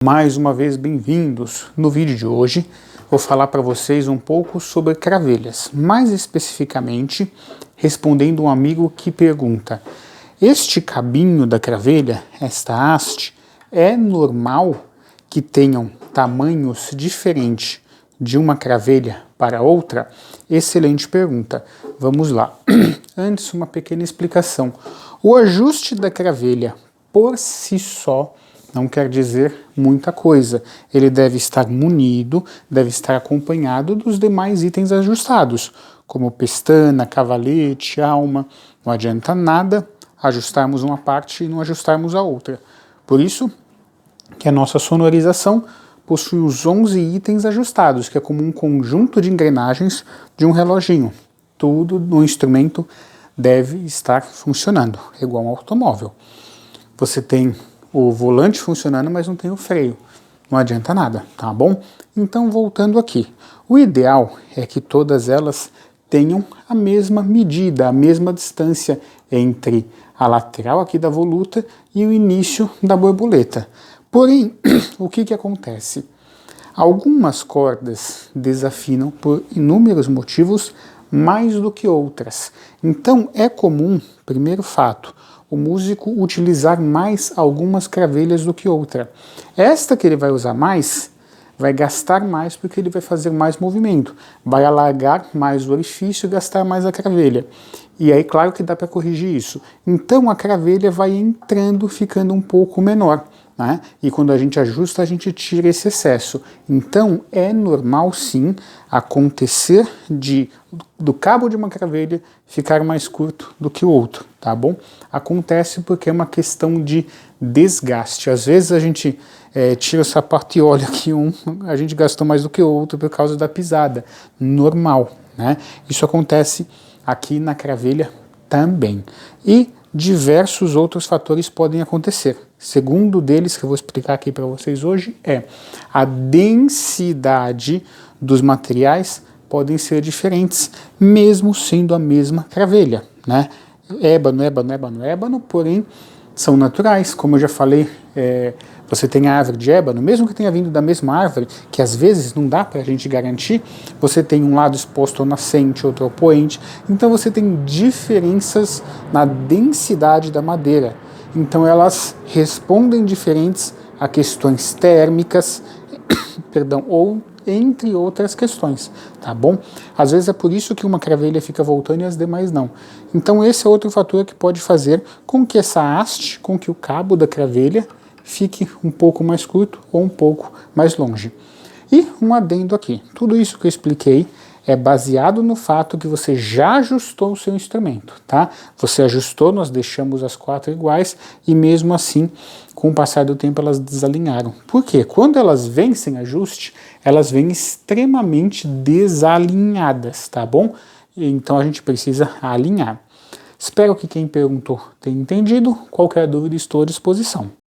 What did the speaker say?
Mais uma vez, bem-vindos! No vídeo de hoje, vou falar para vocês um pouco sobre cravelhas, mais especificamente respondendo um amigo que pergunta: este cabinho da cravelha, esta haste, é normal que tenham tamanhos diferentes de uma cravelha para outra? Excelente pergunta. Vamos lá. Antes, uma pequena explicação. O ajuste da cravelha por si só não quer dizer muita coisa. Ele deve estar munido, deve estar acompanhado dos demais itens ajustados, como pestana, cavalete, alma. Não adianta nada ajustarmos uma parte e não ajustarmos a outra. Por isso que a nossa sonorização possui os 11 itens ajustados, que é como um conjunto de engrenagens de um reloginho. Tudo no instrumento deve estar funcionando, igual um automóvel. Você tem o volante funcionando, mas não tem o freio. Não adianta nada, tá bom? Então, voltando aqui. O ideal é que todas elas tenham a mesma medida, a mesma distância entre a lateral aqui da voluta e o início da borboleta. Porém, o que acontece? Algumas cordas desafinam por inúmeros motivos mais do que outras. Então, é comum, primeiro fato, o músico utilizar mais algumas cravelhas do que outra. Esta que ele vai usar mais, vai gastar mais porque ele vai fazer mais movimento, vai alargar mais o orifício e gastar mais a cravelha. E aí, claro que dá para corrigir isso. Então, a cravelha vai entrando, ficando um pouco menor, né? E quando a gente ajusta, a gente tira esse excesso. Então, é normal, sim, acontecer do cabo de uma cravelha ficar mais curto do que o outro, tá bom? Acontece porque é uma questão de desgaste. Às vezes a gente tira o sapato e olha que a gente gastou mais do que o outro por causa da pisada. Normal, né? Isso acontece aqui na cravelha também. E diversos outros fatores podem acontecer. Segundo deles, que eu vou explicar aqui para vocês hoje, é a densidade dos materiais podem ser diferentes, mesmo sendo a mesma cravelha, né? Ébano, porém são naturais, como eu já falei. Você tem a árvore de ébano, mesmo que tenha vindo da mesma árvore, que às vezes não dá para a gente garantir, você tem um lado exposto ao nascente, outro ao poente, então você tem diferenças na densidade da madeira. Então elas respondem diferentes a questões térmicas, perdão, ou entre outras questões, tá bom? Às vezes é por isso que uma cravelha fica voltando e as demais não. Então esse é outro fator que pode fazer com que essa haste, com que o cabo da cravelha fique um pouco mais curto ou um pouco mais longe. E um adendo aqui, tudo isso que eu expliquei é baseado no fato que você já ajustou o seu instrumento, tá? Você ajustou, nós deixamos as 4 iguais e mesmo assim, com o passar do tempo, elas desalinharam. Por quê? Quando elas vêm sem ajuste, elas vêm extremamente desalinhadas, tá bom? Então a gente precisa alinhar. Espero que quem perguntou tenha entendido. Qualquer dúvida, estou à disposição.